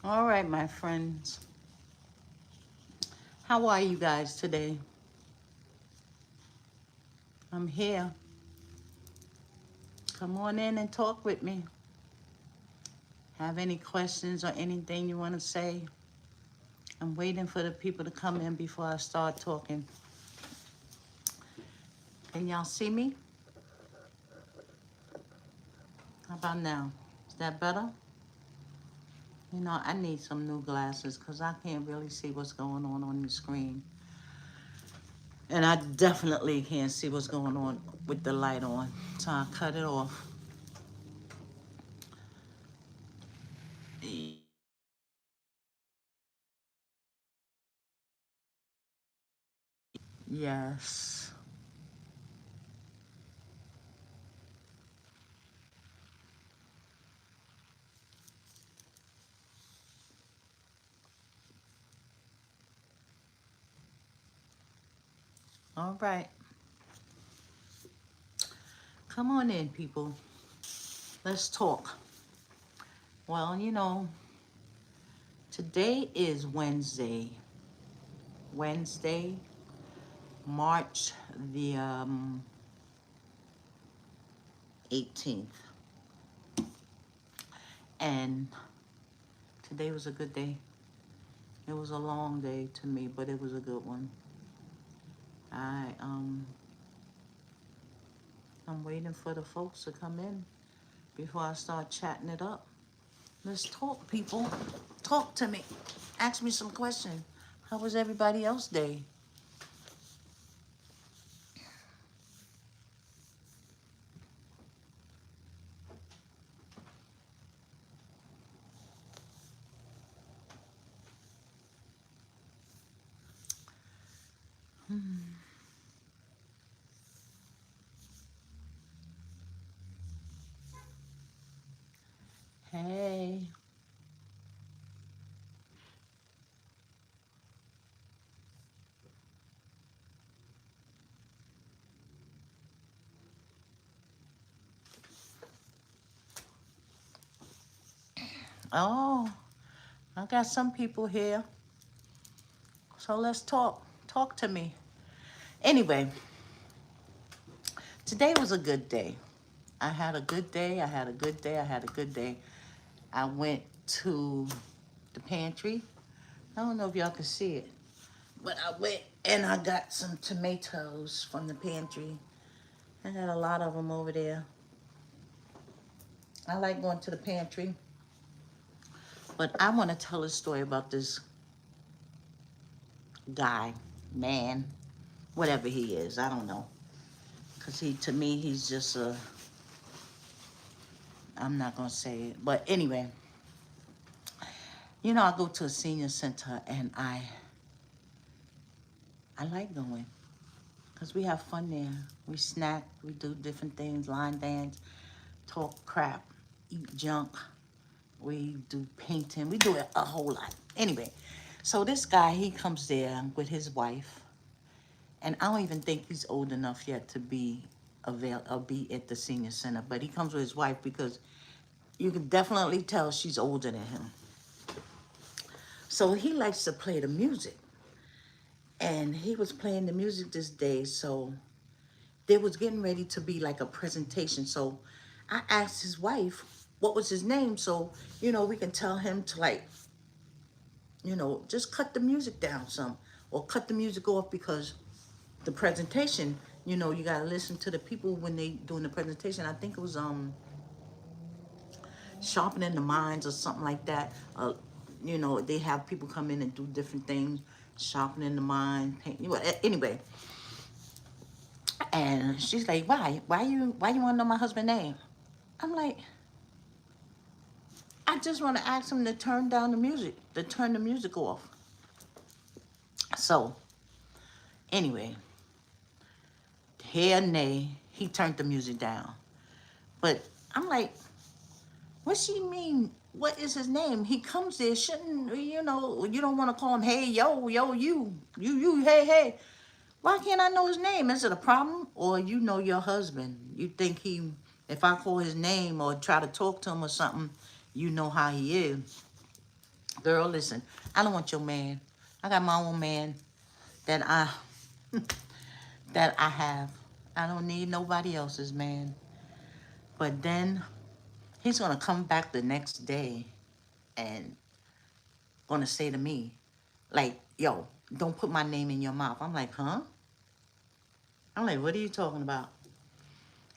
All right, my friends. How are you guys today? I'm here. Come on in and talk with me. Have any questions or anything you want to say? I'm waiting for the people to come in before I start talking. Can y'all see me? How about now? Is that better? You know, I need some new glasses because I can't really see what's going on the screen. And I definitely can't see what's going on with the light on. So I cut it off. Yes. All right. Come on in, people. Let's talk. Well, today is Wednesday, March the 18th. And today was a good day. It was a long day to me, but it was a good one. I'm waiting for the folks to come in before I start chatting it up. Let's talk, people. Talk to me. Ask me some questions. How was everybody else's day? Hey. Oh, I got some people here. So let's talk. Talk to me. Anyway, today was a good day. I had a good day. I had a good day. I had a good day. I went to the pantry. I don't know if y'all can see it, but I went and I got some tomatoes from the pantry. I got a lot of them over there. I like going to the pantry, but I want to tell a story about this guy, man, whatever he is. I don't know. Because to me, he's just I'm not going to say it. But anyway, I go to a senior center and I like going because we have fun there. We snack, we do different things, line dance, talk crap, eat junk. We do painting. We do a whole lot. Anyway, so this guy, he comes there with his wife. And I don't even think he's old enough yet to be be at the senior center. But he comes with his wife because you can definitely tell she's older than him. So he likes to play the music. And he was playing the music this day. So there was getting ready to be like a presentation. So I asked his wife what was his name. So, we can tell him to just cut the music down some or cut the music off because the presentation, you got to listen to the people when they doing the presentation. I think it was sharpening the minds or something like that. They have people come in and do different things, sharpening the mind, paint. Anyway, and she's like, why you want to know my husband's name? I'm like, I just want to ask him to turn down the music, to turn the music off. So anyway, here and nay, he turned the music down. But I'm like, what she mean? What is his name? He comes there, shouldn't you don't want to call him, hey, yo, you, hey, hey. Why can't I know his name? Is it a problem? Or you know your husband. You think if I call his name or try to talk to him or something, you know how he is. Girl, listen, I don't want your man. I got my own man that I have. I don't need nobody else's man. But then he's gonna come back the next day and gonna say to me, like, yo, don't put my name in your mouth. I'm like, huh? I'm like, what are you talking about?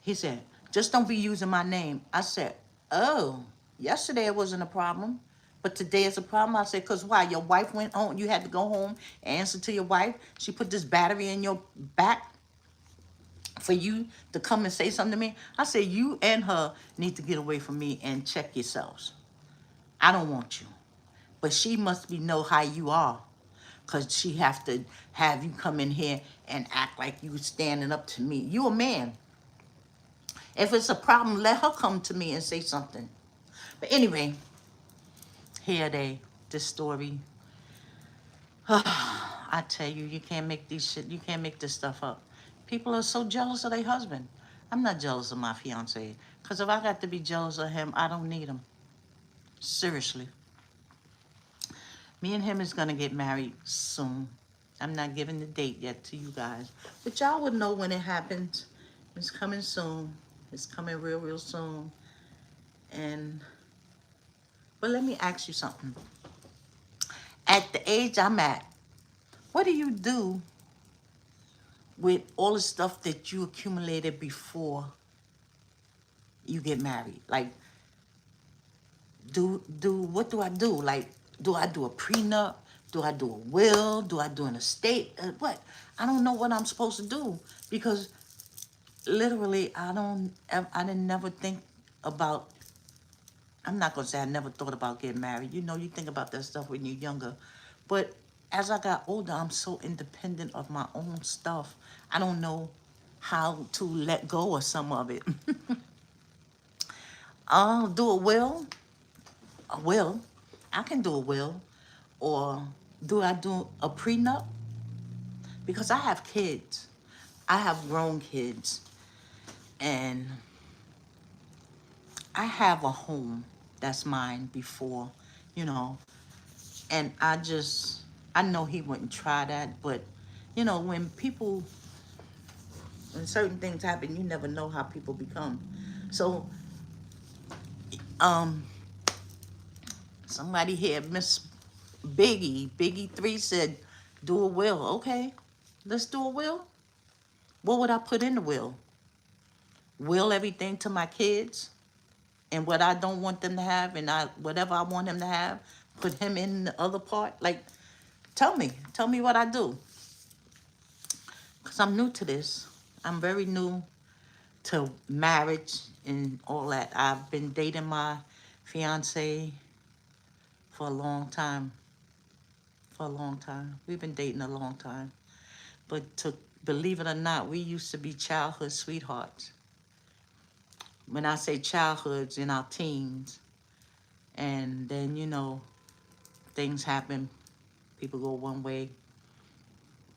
He said, just don't be using my name. I said, oh, yesterday it wasn't a problem, but today it's a problem. I said, because why? Your wife went home. You had to go home and answer to your wife. She put this battery in your back for you to come and say something to me. I said, you and her need to get away from me and check yourselves. I don't want you. But she must be know how you are. Because she have to have you come in here and act like you standing up to me. You a man. If it's a problem, let her come to me and say something. But anyway, here this story. I tell you, you can't make you can't make this stuff up. People are so jealous of their husband. I'm not jealous of my fiance. Because if I got to be jealous of him, I don't need him. Seriously. Me and him is going to get married soon. I'm not giving the date yet to you guys. But y'all would know when it happens. It's coming soon. It's coming real, real soon. But let me ask you something. At the age I'm at, what do you do with all the stuff that you accumulated before you get married? Like, what do I do? Like, do I do a prenup? Do I do a will? Do I do an estate? What? I don't know what I'm supposed to do because literally I didn't never think about, I'm not going to say I never thought about getting married. You know, you think about that stuff when you're younger. But as I got older, I'm so independent of my own stuff. I don't know how to let go of some of it. I'll do a will. A will. I can do a will. Or do I do a prenup? Because I have kids. I have grown kids. And I have a home that's mine before, you know. And I know he wouldn't try that. But, you know, when certain things happen, you never know how people become. So, um, somebody here, Miss Biggie 3 said, do a will. Okay, let's do a will. What would I put in the will? Will everything to my kids and what I don't want them to have and whatever I want him to have, put him in the other part? Like, tell me what I do. Because I'm new to this. I'm very new to marriage and all that. I've been dating my fiance for a long time. We've been dating a long time. But to believe it or not, we used to be childhood sweethearts. When I say childhoods, in our teens. And then, you know, things happen. People go one way.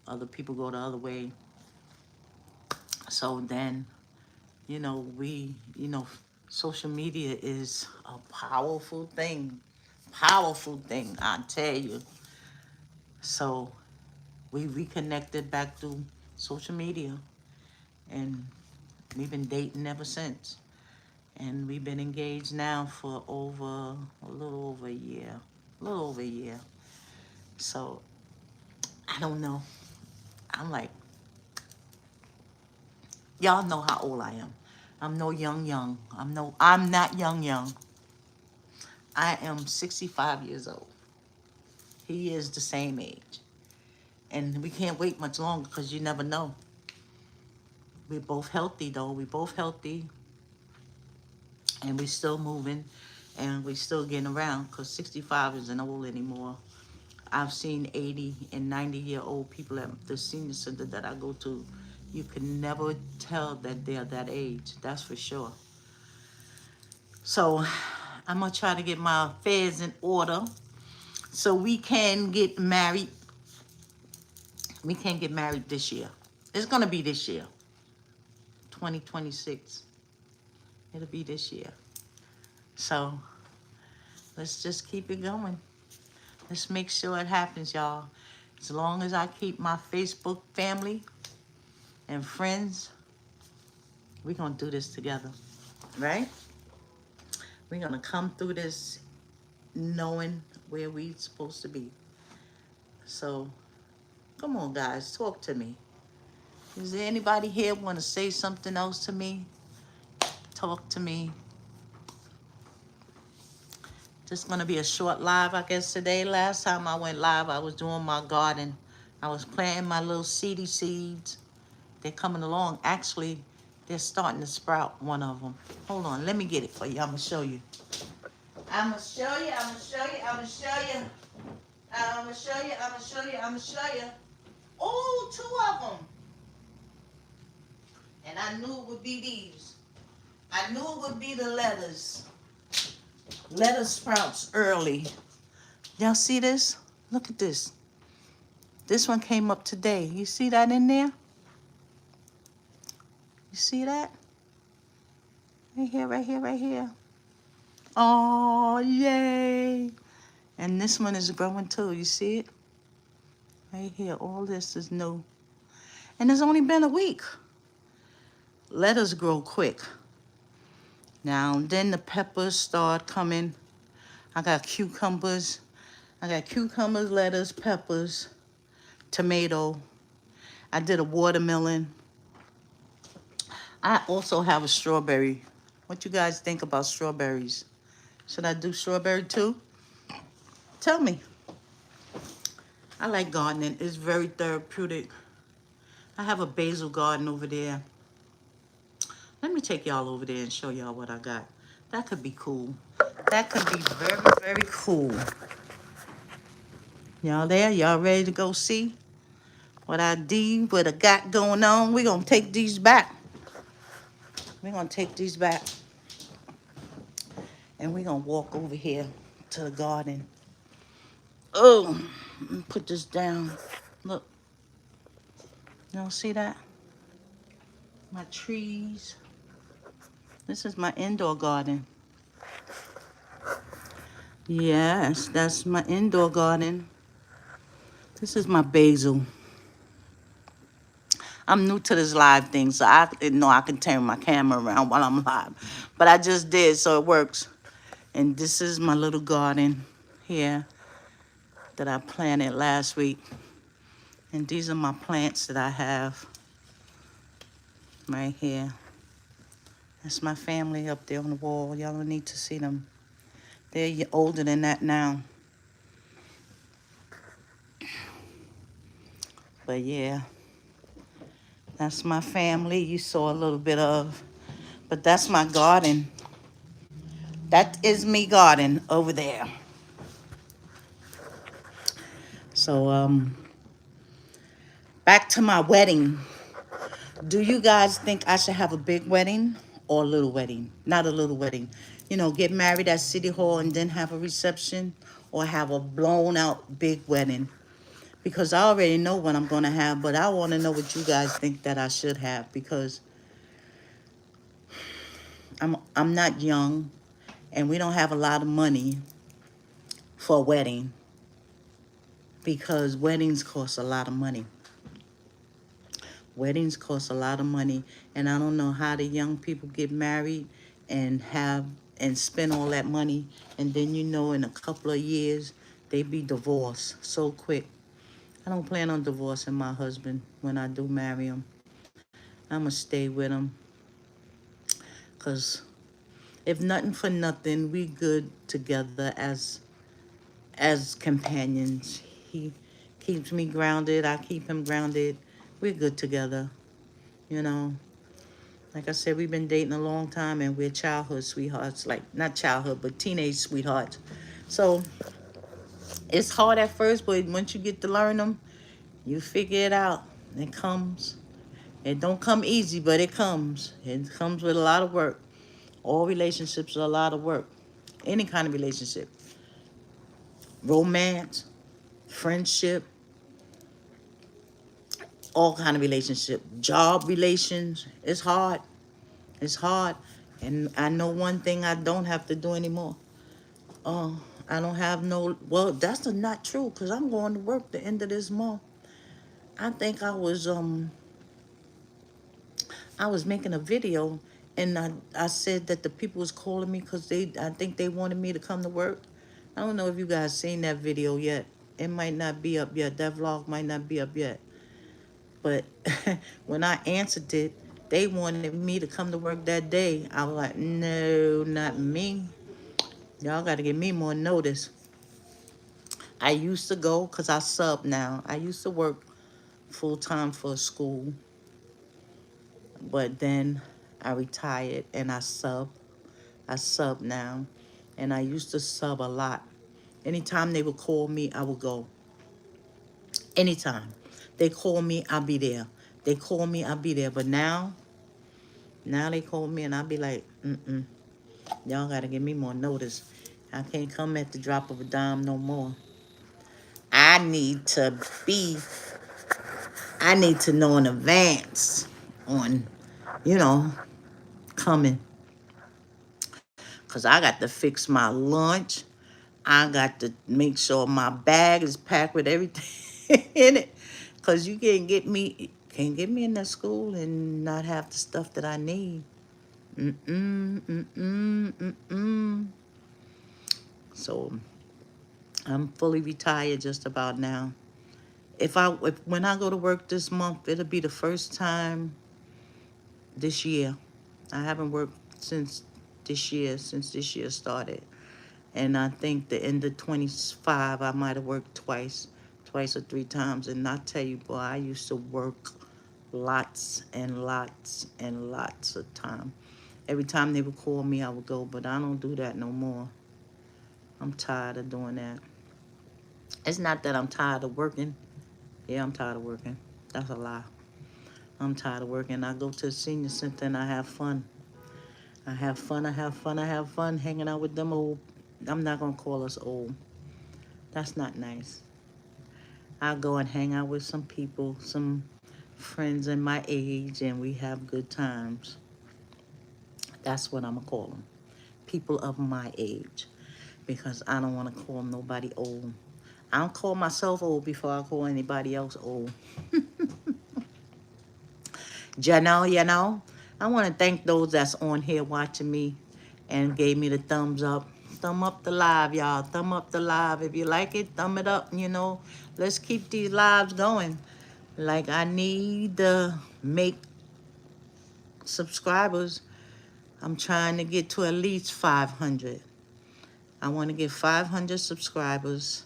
Other people go the other way. So then, you know, social media is a powerful thing. Powerful thing, I tell you. So we reconnected back through social media. And we've been dating ever since. And we've been engaged now for a little over a year. So, I don't know. I'm like, y'all know how old I am. I'm no young. I'm not young. I am 65 years old. He is the same age. And we can't wait much longer because you never know. We're both healthy, though. We're both healthy. And we're still moving. And we're still getting around because 65 isn't old anymore. I've seen 80 and 90-year-old people at the senior center that I go to. You can never tell that they're that age. That's for sure. So I'm going to try to get my affairs in order so we can get married. We can't get married this year. It's going to be this year. 2026. It'll be this year. So let's just keep it going. Let's make sure it happens, y'all. As long as I keep my Facebook family and friends, we're going to do this together, right? We're going to come through this knowing where we're supposed to be. So, come on, guys, talk to me. Is there anybody here want to say something else to me? Talk to me. Just going to be a short live, I guess, today. Last time I went live, I was doing my garden. I was planting my little seedy seeds. They're coming along. Actually, they're starting to sprout, one of them. Hold on, let me get it for you. I'm going to show you. I'm going to show you, I'm going to show you, I'm going to show you. I'm going to show you, I'm going to show you, I'm going to show you. Oh, 2 of them. And I knew it would be these. I knew it would be the lettuce. Lettuce sprouts early. Y'all see this? Look at this. This one came up today. You see that in there? You see that? Right here, right here, right here. Oh, yay. And this one is growing too. You see it? Right here. All this is new. And it's only been a week. Lettuce grow quick. Now, then the peppers start coming. I got cucumbers. I got cucumbers, lettuce, peppers, tomato. I did a watermelon. I also have a strawberry. What you guys think about strawberries? Should I do strawberry too? Tell me. I like gardening. It's very therapeutic. I have a basil garden over there. Let me take y'all over there and show y'all what I got. That could be cool. That could be very, very cool. Y'all there? Y'all ready to go see what I did, what I got going on? We're going to take these back. We're going to take these back. And we're going to walk over here to the garden. Oh, let me put this down. Look. Y'all see that? My trees. This is my indoor garden. Yes, that's my indoor garden. This is my basil. I'm new to this live thing, so I didn't know I can turn my camera around while I'm live. But I just did, so it works. And this is my little garden here that I planted last week. And these are my plants that I have right here. That's my family up there on the wall. Y'all don't need to see them. They're older than that now. But yeah, that's my family. You saw a little bit of, but that's my garden. That is me garden over there. So, back to my wedding. Do you guys think I should have a big wedding or a little wedding? Not a little wedding. You know, get married at City Hall and then have a reception, or have a blown out big wedding? Because I already know what I'm going to have, but I want to know what you guys think that I should have, because I'm not young and we don't have a lot of money for a wedding, because weddings cost a lot of money. Weddings cost a lot of money, and I don't know how the young people get married and spend all that money, and then you know in a couple of years they be divorced so quick. I don't plan on divorcing my husband when I do marry him. I'm going to stay with him, because if nothing for nothing, we good together as companions. He keeps me grounded. I keep him grounded. We're good together, you know. Like I said, we've been dating a long time, and we're childhood sweethearts. Like, not childhood, but teenage sweethearts. So it's hard at first, but once you get to learn them, you figure it out. It comes. It don't come easy, but it comes. It comes with a lot of work. All relationships are a lot of work. Any kind of relationship. Romance, friendship, all kind of relationship. Job relations. It's hard. It's hard. And I know one thing I don't have to do anymore. I don't have no, well, that's not true because I'm going to work the end of this month. I think I was making a video and I said that the people was calling me because I think they wanted me to come to work. I don't know if you guys seen that video yet. It might not be up yet. That vlog might not be up yet. But when I answered it, they wanted me to come to work that day. I was like, no, not me. Y'all got to give me more notice. I used to go because I sub now. I used to work full time for a school, but then I retired and I sub. I sub now, and I used to sub a lot. Anytime they would call me, I would go. Anytime they call me, I'll be there. They call me, I'll be there. But now they call me, and I'll be like, y'all gotta give me more notice. I can't come at the drop of a dime no more. I need to be. I need to know in advance on, you know, coming. Because I got to fix my lunch. I got to make sure my bag is packed with everything in it. Because you can't get me in that school and not have the stuff that I need. So I'm fully retired just about now. When I go to work this month, it'll be the first time this year. I haven't worked since this year started. And I think the end of 25, I might have worked twice or three times. And I tell you, boy, I used to work lots and lots and lots of time. Every time they would call me, I would go, but I don't do that no more. I'm tired of doing that. It's not that I'm tired of working. Yeah, I'm tired of working. That's a lie. I'm tired of working. I go to the senior center and I have fun. I have fun hanging out with them old. I'm not going to call us old. That's not nice. I go and hang out with some people, some friends in my age, and we have good times. That's what I'm going to call them. People of my age. Because I don't want to call nobody old. I don't call myself old before I call anybody else old. You know. I want to thank those that's on here watching me and gave me the thumbs up. Thumb up the live, y'all. Thumb up the live. If you like it, thumb it up, you know. Let's keep these lives going. Like, I need to make subscribers. I'm trying to get to at least 500. I want to get 500 subscribers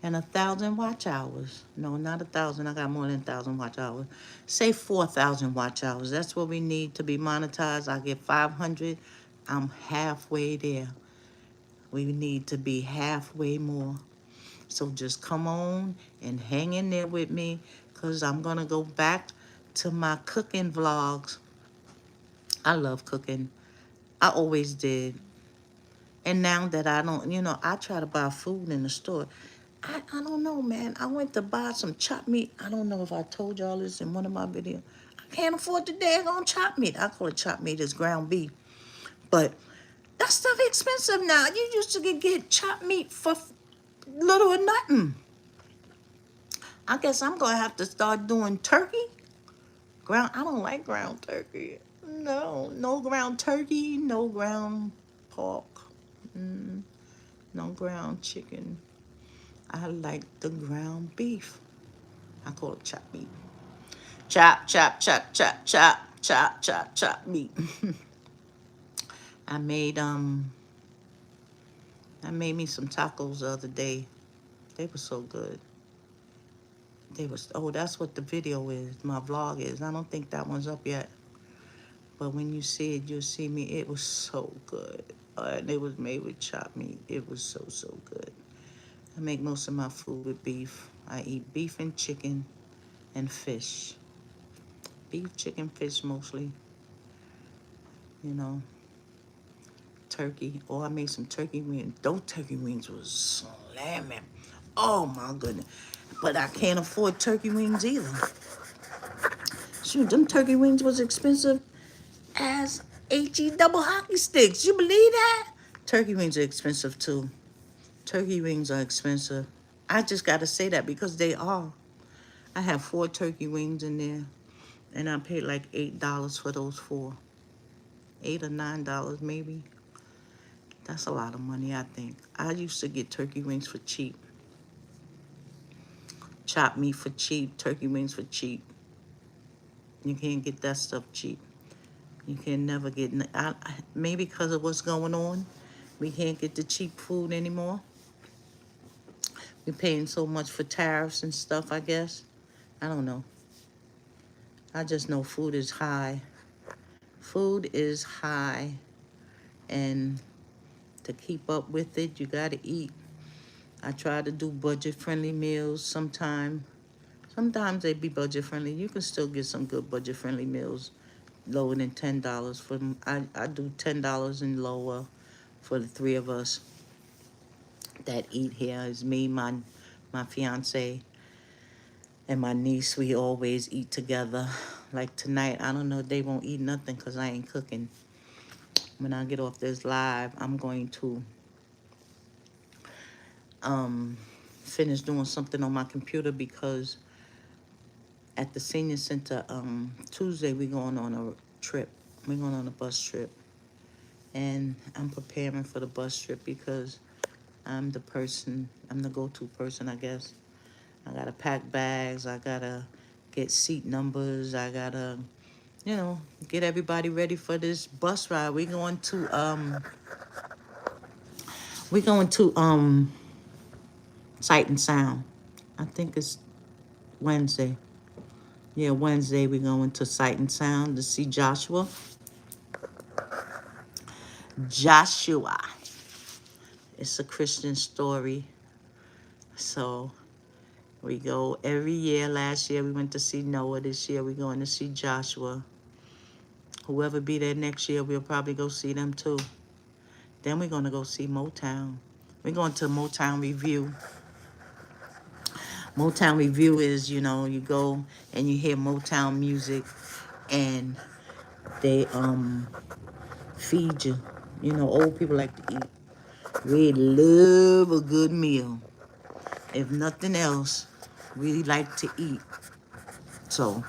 and 1,000 watch hours. No, not 1,000. I got more than 1,000 watch hours. Say 4,000 watch hours. That's what we need to be monetized. I get 500. I'm halfway there. We need to be halfway more. So just come on and hang in there with me, because I'm going to go back to my cooking vlogs. I love cooking. I always did. And now that I don't, I try to buy food in the store. I don't know, man. I went to buy some chopped meat. I don't know if I told y'all this in one of my videos. I can't afford the daggone chopped meat. I call it chopped meat. It's ground beef. But that stuff expensive now. You used to get chopped meat for little or nothing. I guess I'm going to have to start doing turkey. I don't like ground turkey. No ground turkey, no ground pork, no ground chicken. I like the ground beef. I call it chopped meat. Chop, chop, chop, chop, chop, chop, chop, chop meat. I made me some tacos the other day. They were so good. That's what the video is. My vlog is. I don't think that one's up yet. But when you see it, you'll see me. It was so good. And it was made with chopped meat. It was so, so good. I make most of my food with beef. I eat beef and chicken and fish. Beef, chicken, fish mostly. Turkey. I made some turkey wings. Those turkey wings was slamming. Oh, my goodness. But I can't afford turkey wings either. Shoot, them turkey wings was expensive as HE double hockey sticks. You believe that? Turkey wings are expensive too. Turkey wings are expensive. I just got to say that because they are. I have 4 turkey wings in there, and I paid like $8 for those 4. $8 or $9 maybe. That's a lot of money, I think. I used to get turkey wings for cheap. Chopped meat for cheap, turkey wings for cheap. You can't get that stuff cheap. You can never get, maybe because of what's going on, we can't get the cheap food anymore. We're paying so much for tariffs and stuff, I guess. I don't know. I just know food is high. Food is high, and to keep up with it, you gotta eat. I try to do budget-friendly meals sometime. Sometimes they be budget-friendly. You can still get some good budget-friendly meals lower than $10. I do $10 and lower for the 3 of us that eat here. Is me, my fiance, and my niece. We always eat together. Like tonight, I don't know, they won't eat nothing because I ain't cooking. When I get off this live, I'm going to finish doing something on my computer because at the senior center, Tuesday we're going on a trip. We're going on a bus trip. And I'm preparing for the bus trip because I'm the go-to person, I guess. I gotta pack bags, I gotta get seat numbers, I gotta, get everybody ready for this bus ride. We're going to Sight and Sound. I think it's Wednesday. Yeah, Wednesday we're going to Sight and Sound to see Joshua. Joshua. It's a Christian story. So we go every year. Last year we went to see Noah. This year we're going to see Joshua. Whoever be there next year, we'll probably go see them too. Then we're going to go see Motown. We're going to Motown Review. Motown Review is, you go and you hear Motown music and they feed you. Old people like to eat. We love a good meal. If nothing else, we like to eat. So,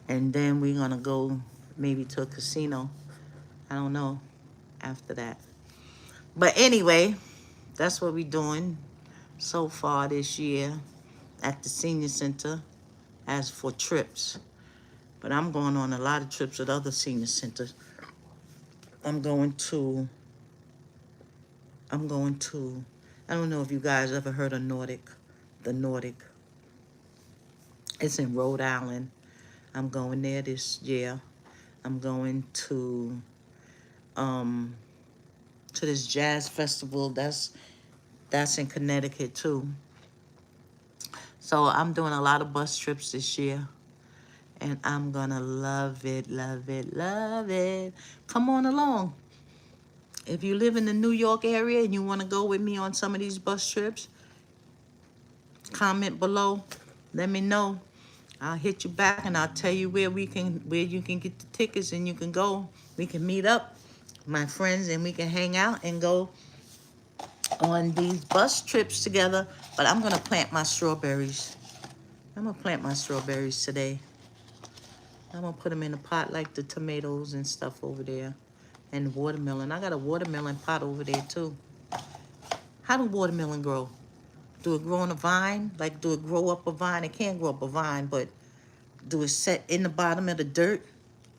and then we're going to go maybe to a casino. I don't know after that. But anyway, that's what we're doing so far this year at the senior center as for trips. But I'm going on a lot of trips at other senior centers. I'm going to, I don't know if you guys ever heard of the Nordic. It's in Rhode Island. I'm going there this year. I'm going to this jazz festival that's in Connecticut too. So I'm doing a lot of bus trips this year. And I'm gonna love it, love it, love it. Come on along. If you live in the New York area and you want to go with me on some of these bus trips, comment below. Let me know. I'll hit you back and I'll tell you where you can get the tickets and you can go. We can meet up, my friends, and we can hang out and go on these bus trips together. But I'm gonna plant my strawberries. I'm gonna plant my strawberries today. I'm gonna put them in a pot like the tomatoes and stuff over there. And watermelon. I got a watermelon pot over there too. How do watermelon grow? Do it grow on a vine? Like, do it grow up a vine? It can't grow up a vine, but do it set in the bottom of the dirt?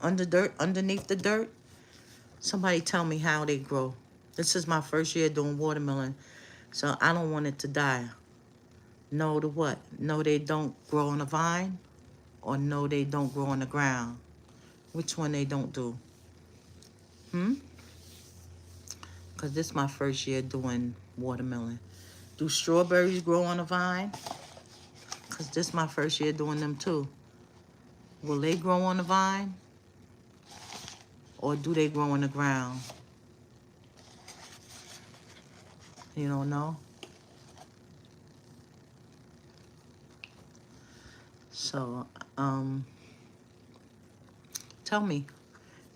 Underneath the dirt? Somebody tell me how they grow. This is my first year doing watermelon, so I don't want it to die. No to what? No, they don't grow on a vine? Or no, they don't grow on the ground? Which one they don't do? Because this is my first year doing watermelon. Do strawberries grow on a vine? Because this is my first year doing them too. Will they grow on the vine? Or do they grow on the ground? You don't know? So, tell me.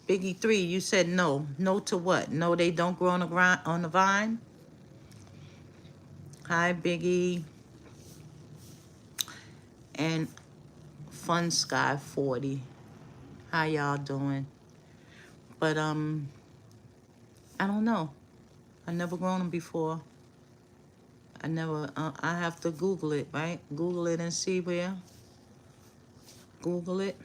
Biggie 3, you said no. No to what? No, they don't grow on the ground, on the vine? Hi, Biggie. And Fun Sky 40. How y'all doing? But, I don't know. I never grown them before. I have to Google it, right? Google it and see where. Google it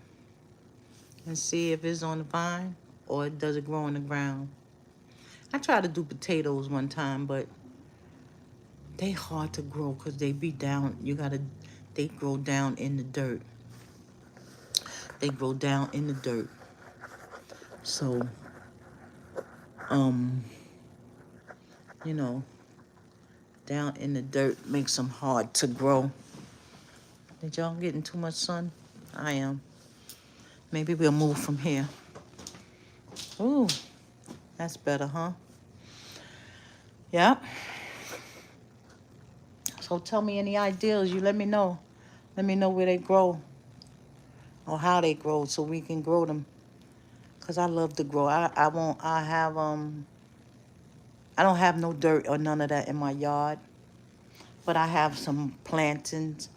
and see if it's on the vine or does it grow on the ground. I tried to do potatoes one time, but they hard to grow because they be down. They grow down in the dirt. They grow down in the dirt. So, um, you know, down in the dirt makes them hard to grow. Did y'all getting too much sun? I am. Maybe we'll move from here. Ooh, that's better, huh? Yep. So tell me any ideas. You let me know. Let me know where they grow or how they grow so we can grow them. Cause I love to grow. I don't have no dirt or none of that in my yard, but I have some plantings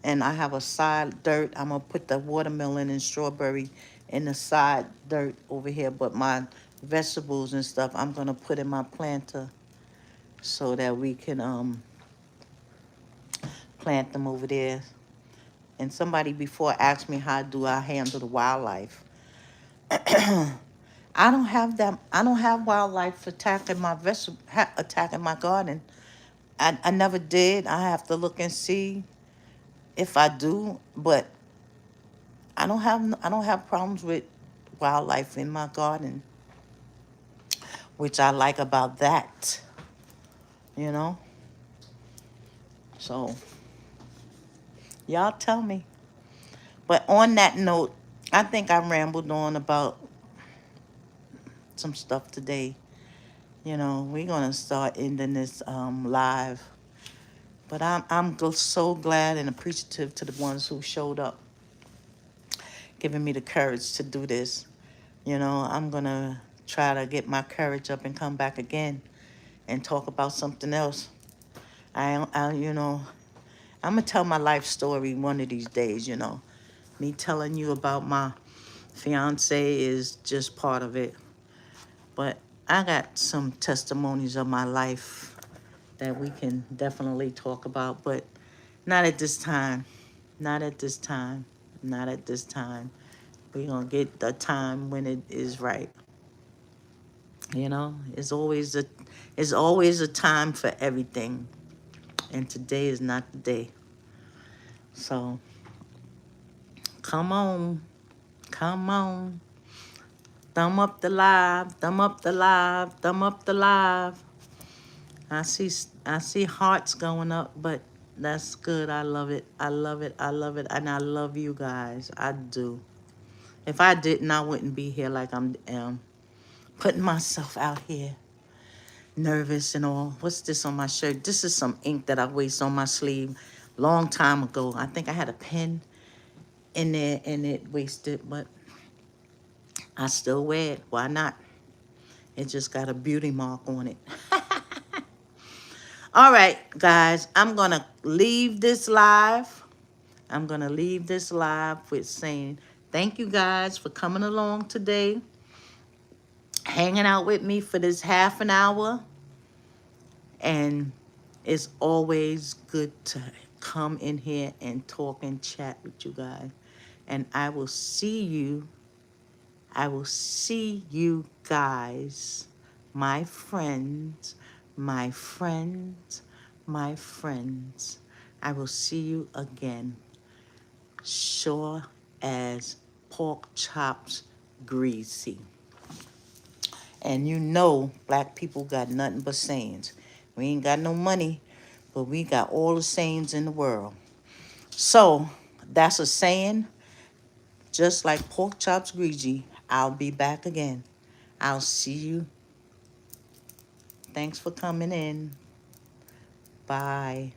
and I have a side dirt. I'm gonna put the watermelon and strawberry in the side dirt over here, but my vegetables and stuff I'm gonna put in my planter so that we can plant them over there. And somebody before asked me how do I handle the wildlife. I don't have that. I don't have wildlife attacking my attacking my garden. I never did. I have to look and see if I do, but I don't have problems with wildlife in my garden, which I like about that, you know. So y'all tell me. But on that note, I think I rambled on about some stuff today. You know, we're gonna start ending this live. But so glad and appreciative to the ones who showed up, giving me the courage to do this. You know, I'm going to try to get my courage up and come back again and talk about something else. You know, I'm going to tell my life story one of these days, you know. Me telling you about my fiance is just part of it. But I got some testimonies of my life that we can definitely talk about, but not at this time. Not at this time. Not at this time. We're going to get the time when it is right. You know, it's always a time for everything. And today is not the day. So, come on. Come on. Thumb up the live. Thumb up the live. Thumb up the live. I see hearts going up, but that's good. I love it. I love it. I love it. And I love you guys. I do. If I didn't, I wouldn't be here like I'm putting myself out here. Nervous and all. What's this on my shirt? This is some ink that I waste on my sleeve long time ago. I think I had a pen in there and it wasted, but I still wear it. Why not? It just got a beauty mark on it. All right, guys, I'm going to leave this live. I'm going to leave this live with saying thank you guys for coming along today, hanging out with me for this half an hour. And it's always good to come in here and talk and chat with you guys. And I will see you guys, my friends, my friends, my friends. I will see you again. Sure as pork chops greasy. And you know black people got nothing but sayings. We ain't got no money, but we got all the sayings in the world. So that's a saying. Just like pork chops greasy, I'll be back again. I'll see you. Thanks for coming in. Bye.